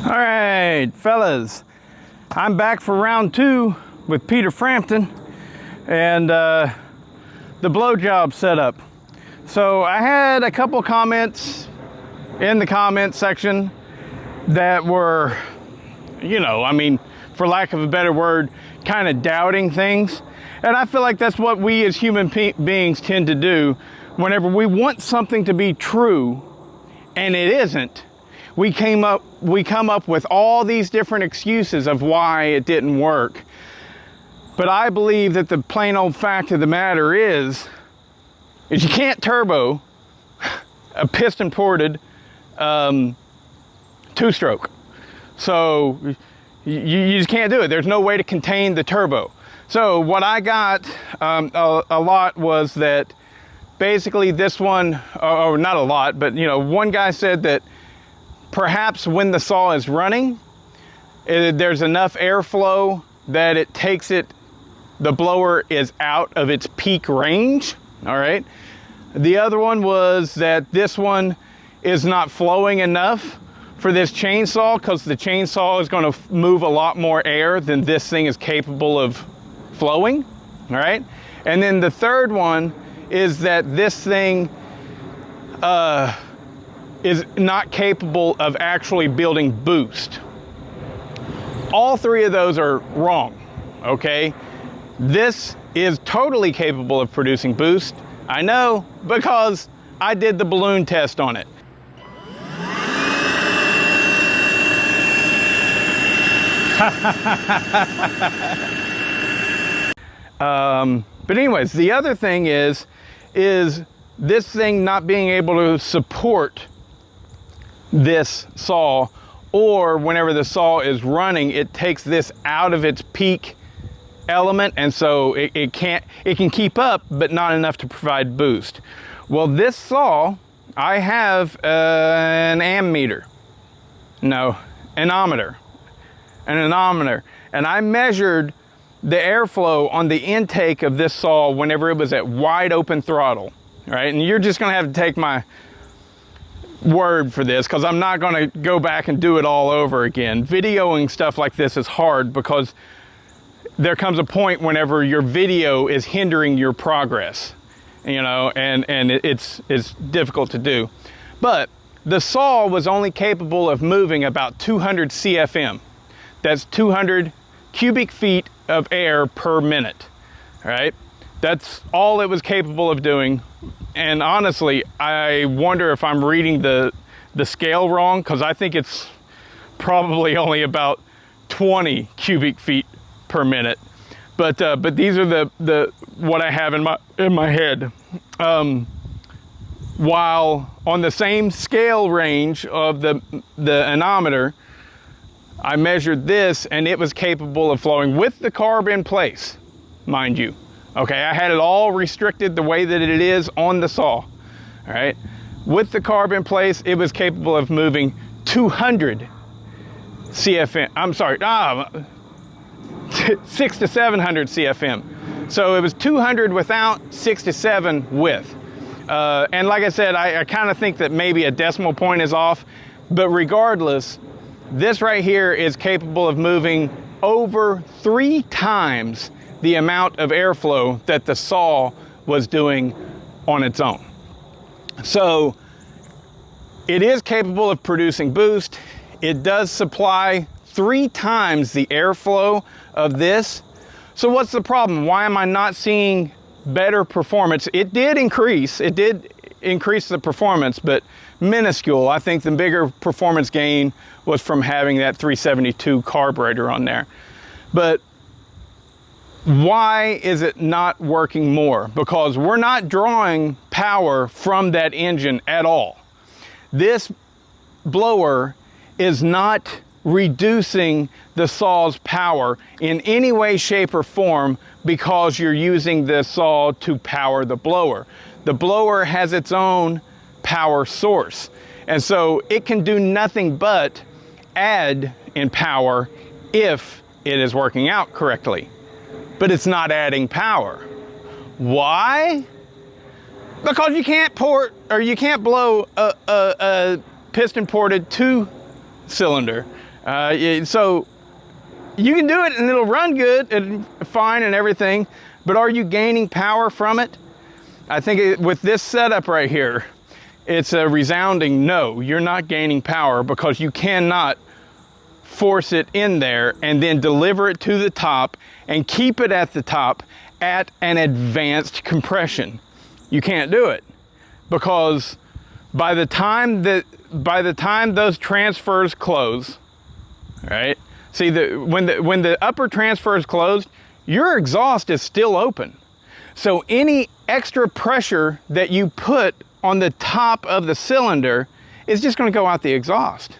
All right, fellas, I'm back for round two with Peter Frampton and the blowjob setup. So I had a couple comments in the comment section that were, I mean, for lack of a better word, kind of doubting things. And I feel like that's what we as human beings tend to do whenever we want something to be true and it isn't. We come up with all these different excuses of why it didn't work. But I believe that the plain old fact of the matter is you can't turbo a piston ported two-stroke. So you just can't do it. There's no way to contain the turbo. So what I got a lot was that basically this one, or not a lot, but one guy said that perhaps when the saw is running, there's enough airflow that it takes it, the blower is out of its peak range, all right? The other one was that this one is not flowing enough for this chainsaw because the chainsaw is gonna move a lot more air than this thing is capable of flowing, all right? And then the third one is that this thing is not capable of actually building boost. All three of those are wrong, okay? This is totally capable of producing boost. I know, because I did the balloon test on it. But anyways, the other thing is this thing not being able to support this saw, or whenever the saw is running, it takes this out of its peak element, and so it can keep up, but not enough to provide boost. Well, this saw, I have an ammeter, no, anemometer, and I measured the airflow on the intake of this saw whenever it was at wide open throttle, right? And you're just gonna have to take my word for this because I'm not gonna go back and do it all over again. Videoing stuff like this is hard because there comes a point whenever your video is hindering your progress, and it's difficult to do. But the saw was only capable of moving about 200 CFM. That's 200 cubic feet of air per minute, right? That's all it was capable of doing. And honestly, I wonder if I'm reading the scale wrong, because I think it's probably only about 20 cubic feet per minute. But these are the what I have in my head. While on the same scale range of the anemometer, I measured this and it was capable of flowing with the carb in place, mind you. Okay, I had it all restricted the way that it is on the saw, all right? With the carb in place, it was capable of moving 200 CFM, 600 to 700 CFM. So it was 200 without, 6 to 7 with. And like I said, I kind of think that maybe a decimal point is off, but regardless, this right here is capable of moving over 3 times the amount of airflow that the saw was doing on its own. So it is capable of producing boost. It does supply 3 times the airflow of this. So what's the problem? Why am I not seeing better performance? It did increase the performance, but minuscule. I think the bigger performance gain was from having that 372 carburetor on there. But why is it not working more? Because we're not drawing power from that engine at all. This blower is not reducing the saw's power in any way, shape, or form because you're using the saw to power the blower. The blower has its own power source, and so it can do nothing but add in power if it is working out correctly. But it's not adding power. Why? Because you can't blow a piston ported 2-cylinder. So you can do it and it'll run good and fine and everything, but are you gaining power from it? I think with this setup right here, it's a resounding no. You're not gaining power because you cannot force it in there and then deliver it to the top and keep it at the top at an advanced compression. You can't do it because by the time those transfers close, right? See, when the upper transfer is closed, your exhaust is still open. So any extra pressure that you put on the top of the cylinder is just going to go out the exhaust.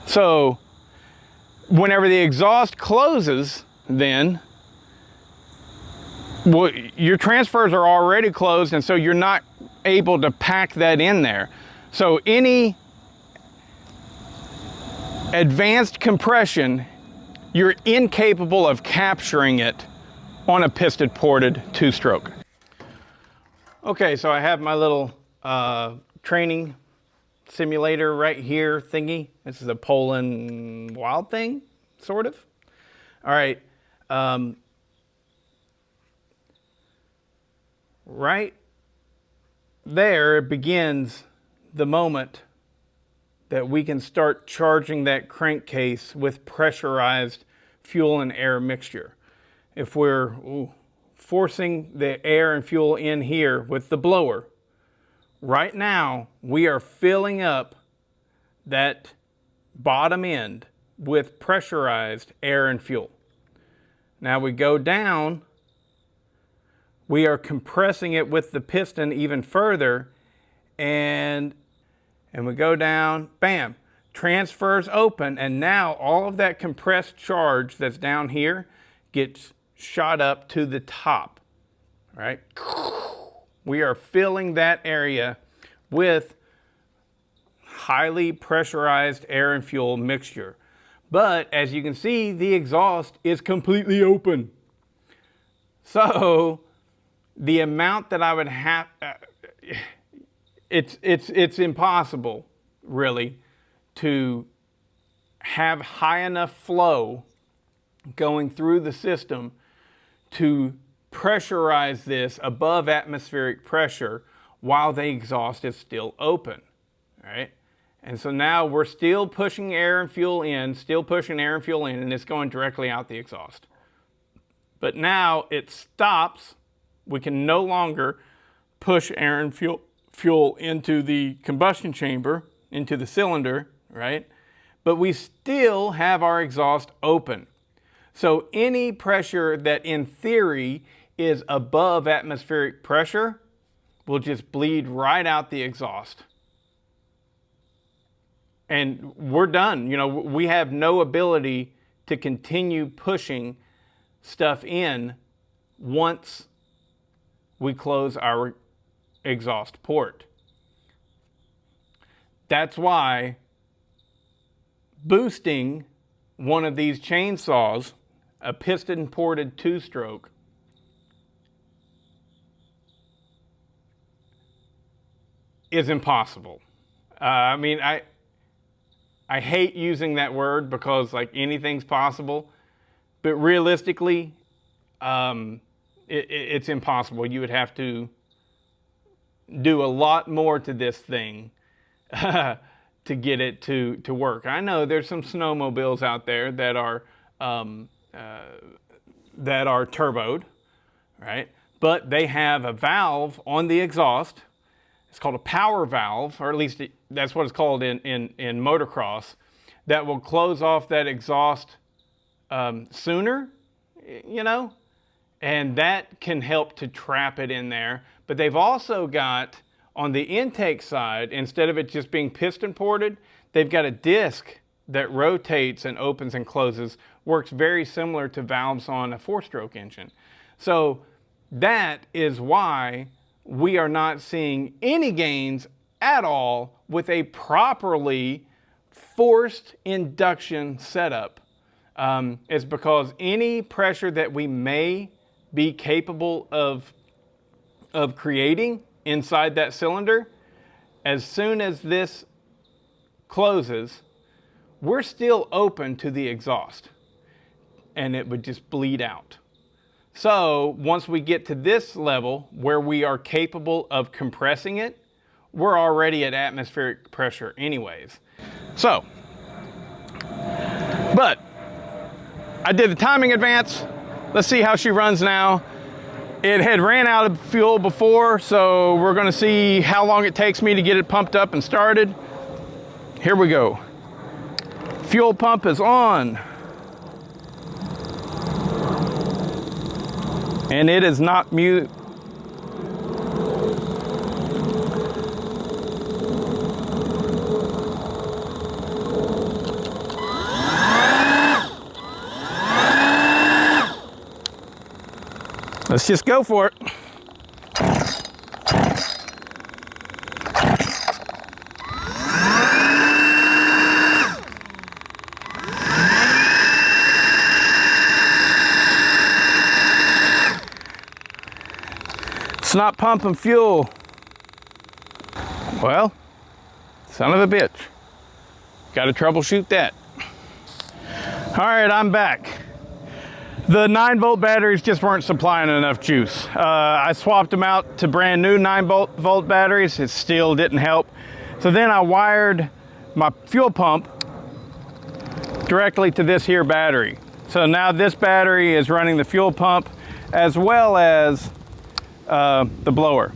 So whenever the exhaust closes, then your transfers are already closed, and so you're not able to pack that in there. So any advanced compression, you're incapable of capturing it on a piston ported two-stroke. Okay, so I have my little training simulator right here thingy. This is a Poland Wild thing, sort of. All right. Right there begins the moment that we can start charging that crankcase with pressurized fuel and air mixture. If we're forcing the air and fuel in here with the blower, right now we are filling up that bottom end with pressurized air and fuel. Now we go down, we are compressing it with the piston even further, and we go down, bam, transfers open, and now all of that compressed charge that's down here gets shot up to the top, right? We are filling that area with highly pressurized air and fuel mixture. But as you can see, the exhaust is completely open. So the amount that I would have, it's impossible really to have high enough flow going through the system to pressurize this above atmospheric pressure while the exhaust is still open, right? And so now we're still pushing air and fuel in, and it's going directly out the exhaust. But now it stops. We can no longer push air and fuel into the combustion chamber, into the cylinder, right? But we still have our exhaust open. So any pressure that in theory is above atmospheric pressure will just bleed right out the exhaust. And we're done. You know, we have no ability to continue pushing stuff in once we close our exhaust port. That's why boosting one of these chainsaws, a piston ported two-stroke, is impossible. I mean, I hate using that word because like anything's possible, but realistically, it's impossible. You would have to do a lot more to this thing to get it to work. I know there's some snowmobiles out there that are turboed, right? But they have a valve on the exhaust. It's called a power valve, or at least that's what it's called in motocross, that will close off that exhaust sooner, you know, and that can help to trap it in there. But they've also got, on the intake side, instead of it just being piston ported, they've got a disc that rotates and opens and closes, works very similar to valves on a four-stroke engine. So that is why we are not seeing any gains at all with a properly forced induction setup. It's because any pressure that we may be capable of creating inside that cylinder, as soon as this closes, we're still open to the exhaust and it would just bleed out. So once we get to this level where we are capable of compressing it, we're already at atmospheric pressure anyways. So, but I did the timing advance. Let's see how she runs now. It had ran out of fuel before, so we're gonna see how long it takes me to get it pumped up and started. Here we go. Fuel pump is on. And it is not mute. Let's just go for it. It's not pumping fuel. Well, son of a bitch. Got to troubleshoot that. All right, I'm back. The 9-volt batteries just weren't supplying enough juice. I swapped them out to brand new 9-volt batteries. It still didn't help. So then I wired my fuel pump directly to this here battery. So now this battery is running the fuel pump as well as the blower.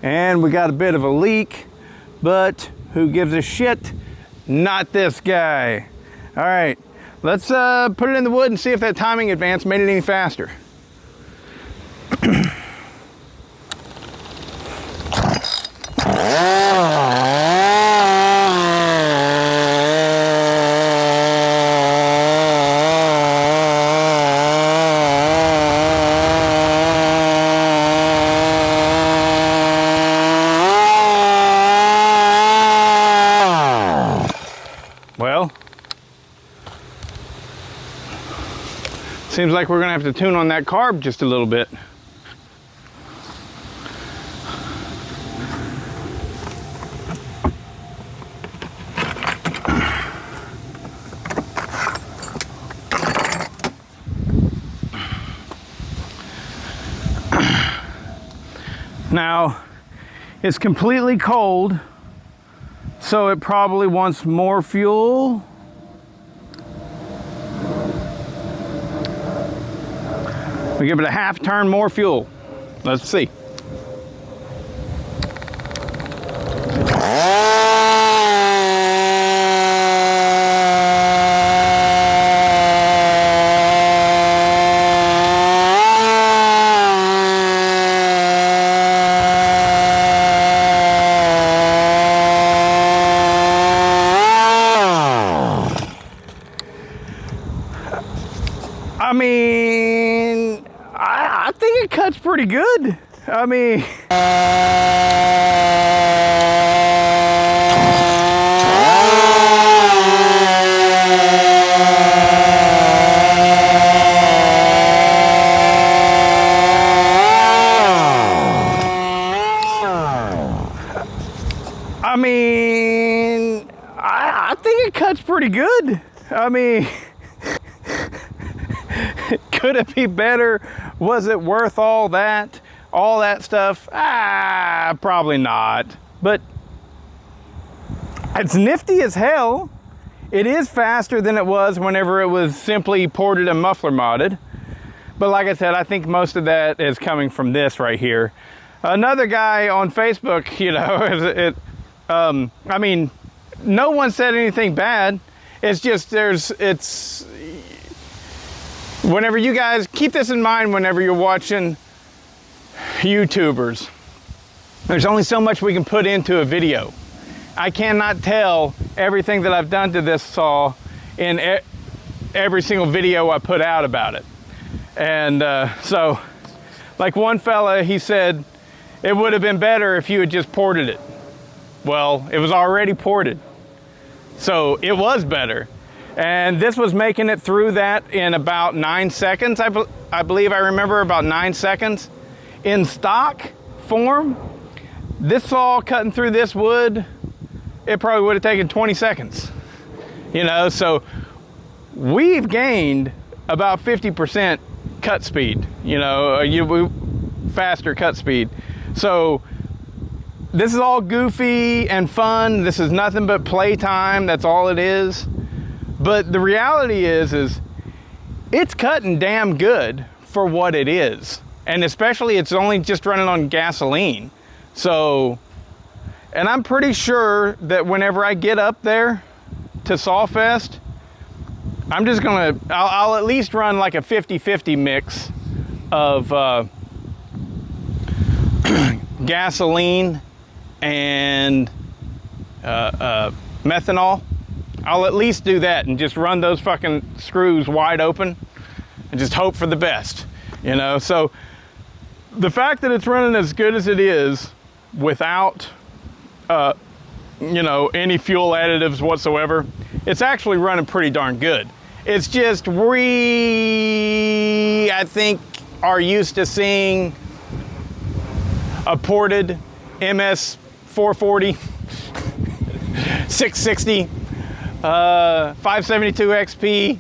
And we got a bit of a leak, but who gives a shit? Not this guy. All right. Let's put it in the wood and see if that timing advance made it any faster. Well, seems like we're gonna have to tune on that carb just a little bit. Now, it's completely cold, so it probably wants more fuel. We give it a half turn more fuel. Let's see. I mean, I think it cuts pretty good. I mean, I think it cuts pretty good. I mean, could it be better? Was it worth all that stuff? Probably not. But it's nifty as hell. It is faster than it was whenever it was simply ported and muffler modded. But like I said, I think most of that is coming from this right here. Another guy on Facebook, you know, I mean, no one said anything bad. It's just whenever you guys, keep this in mind whenever you're watching YouTubers. There's only so much we can put into a video. I cannot tell everything that I've done to this saw in every single video I put out about it. And so, like one fella, he said, it would have been better if you had just ported it. Well, it was already ported. So it was better. And this was making it through that in about 9 seconds. I believe I remember about 9 seconds. In stock form, this saw cutting through this wood, it probably would have taken 20 seconds. you know, so we've gained about 50% cut speed, you know, faster cut speed. So this is all goofy and fun. This is nothing but playtime. That's all it is. But the reality is it's cutting damn good for what it is. And especially it's only just running on gasoline. So, and I'm pretty sure that whenever I get up there to Sawfest, I'm just gonna, I'll at least run like a 50-50 mix of gasoline and methanol. I'll at least do that and just run those fucking screws wide open and just hope for the best, you know? So the fact that it's running as good as it is without, you know, any fuel additives whatsoever, it's actually running pretty darn good. It's just we, I think, are used to seeing a ported MS 440, 660, 572 XP.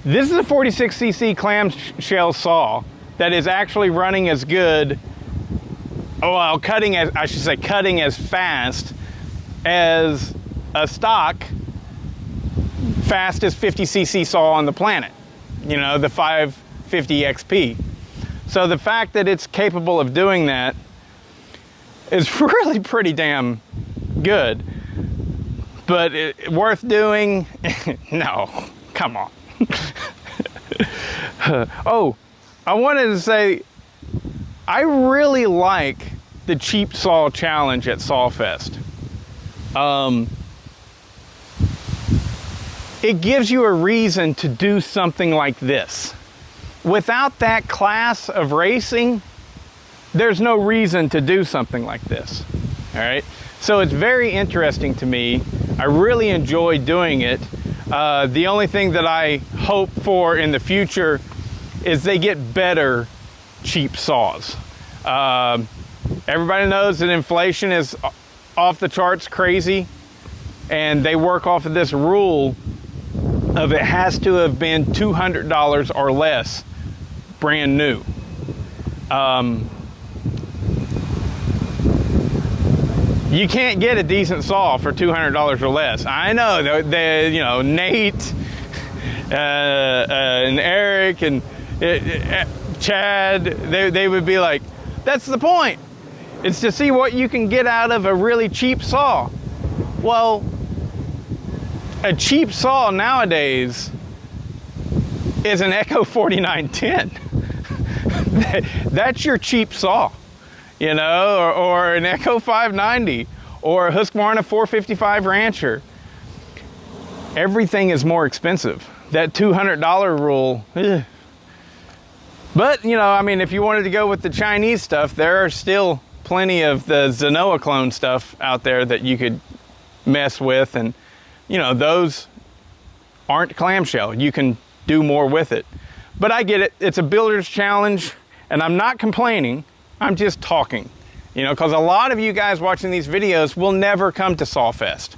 This is a 46cc clamshell saw that is actually running as good, well, cutting as, I should say, cutting as fast as a stock fastest 50cc saw on the planet, you know, the 550 XP. So the fact that it's capable of doing that is really pretty damn good. But worth doing? No, come on. Oh, I wanted to say, I really like the cheap saw challenge at Sawfest. It gives you a reason to do something like this. Without that class of racing, there's no reason to do something like this, all right? So it's very interesting to me. I really enjoy doing it. The only thing that I hope for in the future is they get better cheap saws. Everybody knows that inflation is off the charts crazy, and they work off of this rule of it has to have been $200 or less brand new. You can't get a decent saw for $200 or less. I know, they, you know, Nate and Eric and Chad, they would be like, that's the point. It's to see what you can get out of a really cheap saw. Well, a cheap saw nowadays is an Echo 4910. That's your cheap saw. You know, or an Echo 590, or a Husqvarna 455 Rancher. Everything is more expensive. That $200 rule, ugh. But, you know, I mean, if you wanted to go with the Chinese stuff, there are still plenty of the Zenoa clone stuff out there that you could mess with, and, you know, those aren't clamshell. You can do more with it. But I get it. It's a builder's challenge, and I'm not complaining. I'm just talking, you know, because a lot of you guys watching these videos will never come to Sawfest.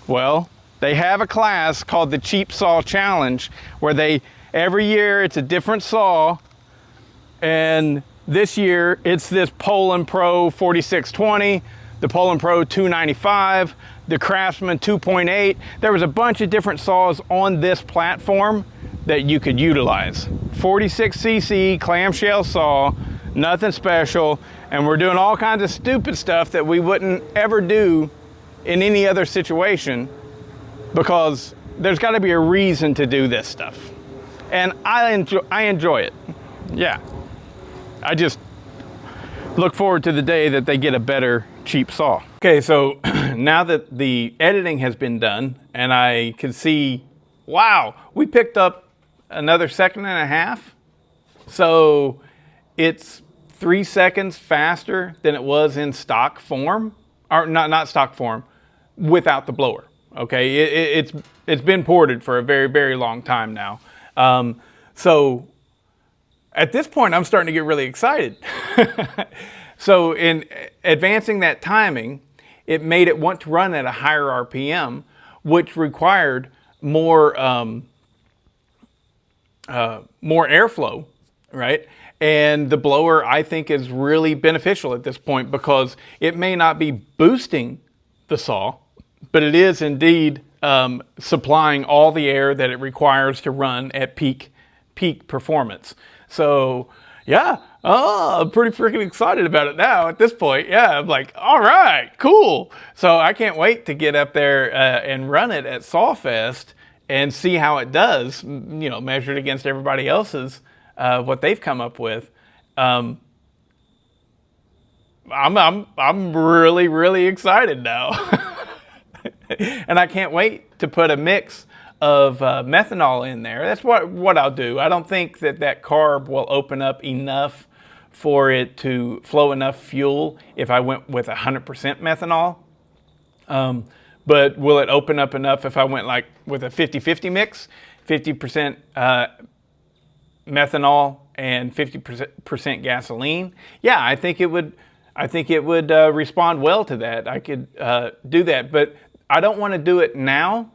Well, they have a class called the Cheap Saw Challenge where every year it's a different saw, and this year it's this Poland Pro 4620, the Poland Pro 295, the Craftsman 2.8. There was a bunch of different saws on this platform that you could utilize. 46cc clamshell saw, nothing special, and we're doing all kinds of stupid stuff that we wouldn't ever do in any other situation, because there's got to be a reason to do this stuff. And I enjoy it. Yeah. I just look forward to the day that they get a better cheap saw. Okay, so now that the editing has been done and I can see, wow, we picked up another 1.5 seconds. So it's 3 seconds faster than it was in stock form, or not stock form, without the blower. Okay, it's been ported for a very, very long time now. So at this point, I'm starting to get really excited. So in advancing that timing, it made it want to run at a higher RPM, which required more more airflow, right? And the blower, I think, is really beneficial at this point because it may not be boosting the saw, but it is indeed supplying all the air that it requires to run at peak performance. So yeah, I'm pretty freaking excited about it now at this point. Yeah, I'm like, all right, cool. So I can't wait to get up there and run it at SawFest and see how it does, you know, measured against everybody else's, what they've come up with. I'm really, really excited now. And I can't wait to put a mix of methanol in there. That's what I'll do. I don't think that carb will open up enough for it to flow enough fuel if I went with 100% methanol. But will it open up enough if I went like with a 50-50 mix, 50% methanol and 50% gasoline? Yeah, I think it would respond well to that. I could do that, but I don't want to do it now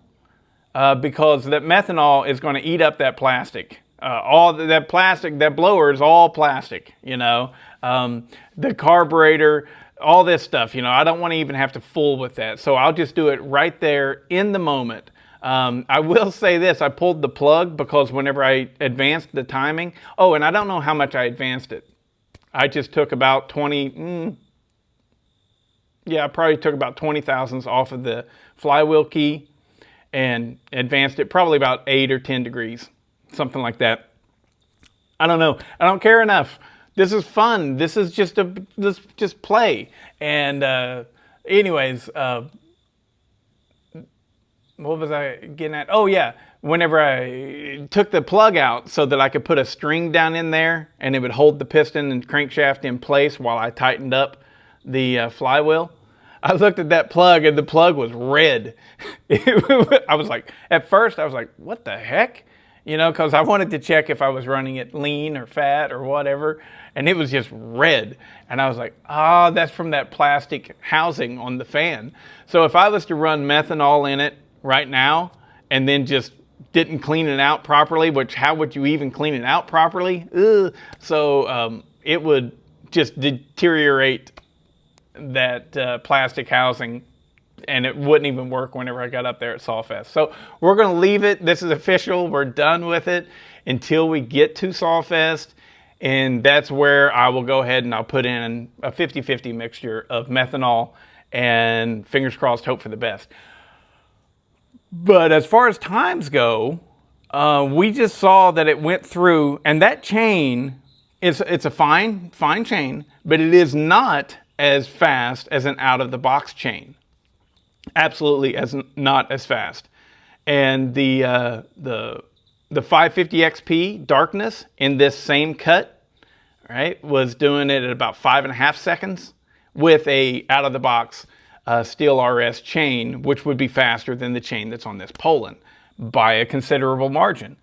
because that methanol is going to eat up that plastic. All that plastic, that blower is all plastic, you know. The carburetor, all this stuff, you know, I don't want to even have to fool with that. So I'll just do it right there in the moment. I will say this, I pulled the plug because whenever I advanced the timing, oh, and I don't know how much I advanced it. I just took about 20, I probably took about 20 thousandths off of the flywheel key and advanced it probably about 8 or 10 degrees, something like that. I don't know. I don't care enough. This is fun. This is just play. And anyways, what was I getting at? Oh yeah, whenever I took the plug out so that I could put a string down in there and it would hold the piston and crankshaft in place while I tightened up the flywheel, I looked at that plug and the plug was red. I was like, at first I was like, what the heck? You know, because I wanted to check if I was running it lean or fat or whatever, and it was just red. And I was like, that's from that plastic housing on the fan. So if I was to run methanol in it right now and then just didn't clean it out properly, which how would you even clean it out properly? So it would just deteriorate that plastic housing, and it wouldn't even work whenever I got up there at SawFest. So we're going to leave it. This is official. We're done with it until we get to SawFest, and that's where I will go ahead and I'll put in a 50-50 mixture of methanol and fingers crossed, hope for the best. But as far as times go, we just saw that it went through, and that chain it's a fine chain, but it is not as fast as an out-of-the-box chain. Absolutely not as fast. And the 550 XP darkness in this same cut, right, was doing it at about 5.5 seconds with a out-of-the-box Steel RS chain, which would be faster than the chain that's on this Poland by a considerable margin.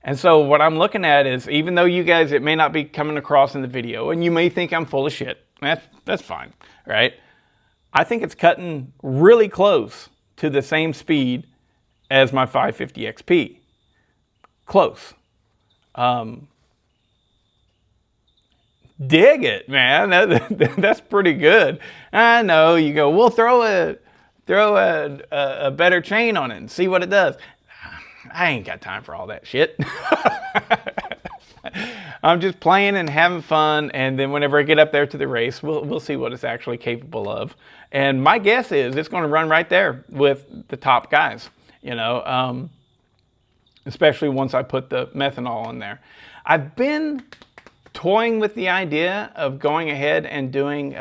And so what I'm looking at is, even though you guys, it may not be coming across in the video, and you may think I'm full of shit, that's fine, right? I think it's cutting really close to the same speed as my 550 XP. Close. Dig it, man. That's pretty good. I know you go, we'll throw a better chain on it and see what it does. I ain't got time for all that shit. I'm just playing and having fun, and then whenever I get up there to the race, we'll see what it's actually capable of. And my guess is it's going to run right there with the top guys, you know, especially once I put the methanol in there. I've been toying with the idea of going ahead and doing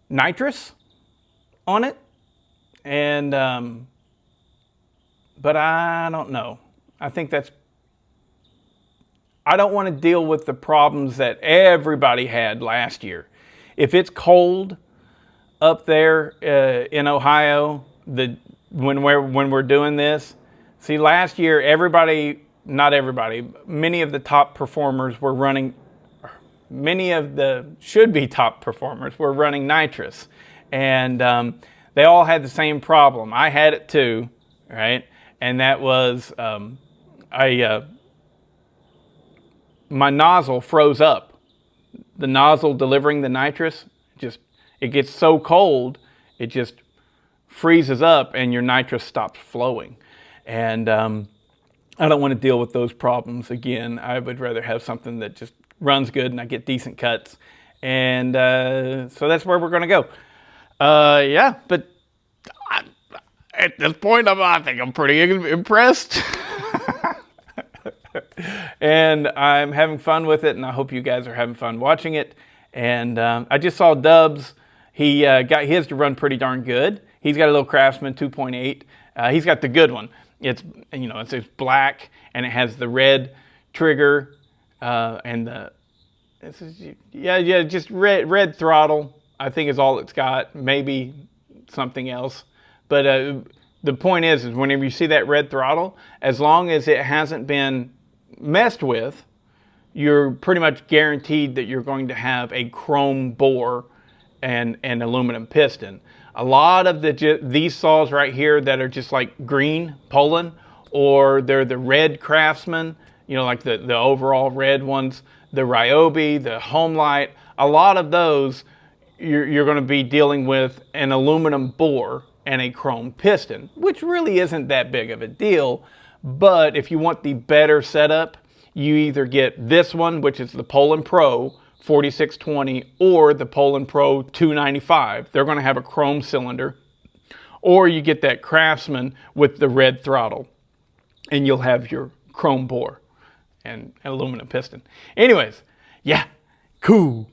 nitrous on it, and but I don't know. I think I don't want to deal with the problems that everybody had last year. If it's cold up there in Ohio, when we're doing this, see, last year not everybody, many of the top performers were running, many of the should-be top performers were running nitrous. And they all had the same problem. I had it too, right? And that was my nozzle froze up. The nozzle delivering the nitrous, it gets so cold, it just freezes up and your nitrous stops flowing. And I don't want to deal with those problems again. I would rather have something that just runs good and I get decent cuts. And so that's where we're going to go. Yeah, but at this point, I think I'm pretty impressed. And I'm having fun with it, and I hope you guys are having fun watching it. And I just saw Dubs. He got his to run pretty darn good. He's got a little Craftsman 2.8. He's got the good one. It's it's black and it has the red trigger and just red throttle. I think is all it's got. Maybe something else, but the point is whenever you see that red throttle, as long as it hasn't been messed with, you're pretty much guaranteed that you're going to have a chrome bore and an aluminum piston. A lot of these saws right here that are just like green Poland, or they're the red Craftsman, like the overall red ones, the Ryobi, the Homelight, a lot of those you're going to be dealing with an aluminum bore and a chrome piston, which really isn't that big of a deal. But if you want the better setup, you either get this one, which is the Poland Pro 4620, or the Poland Pro 295. They're going to have a chrome cylinder. Or you get that Craftsman with the red throttle, and you'll have your chrome bore and aluminum piston. Anyways, yeah, cool.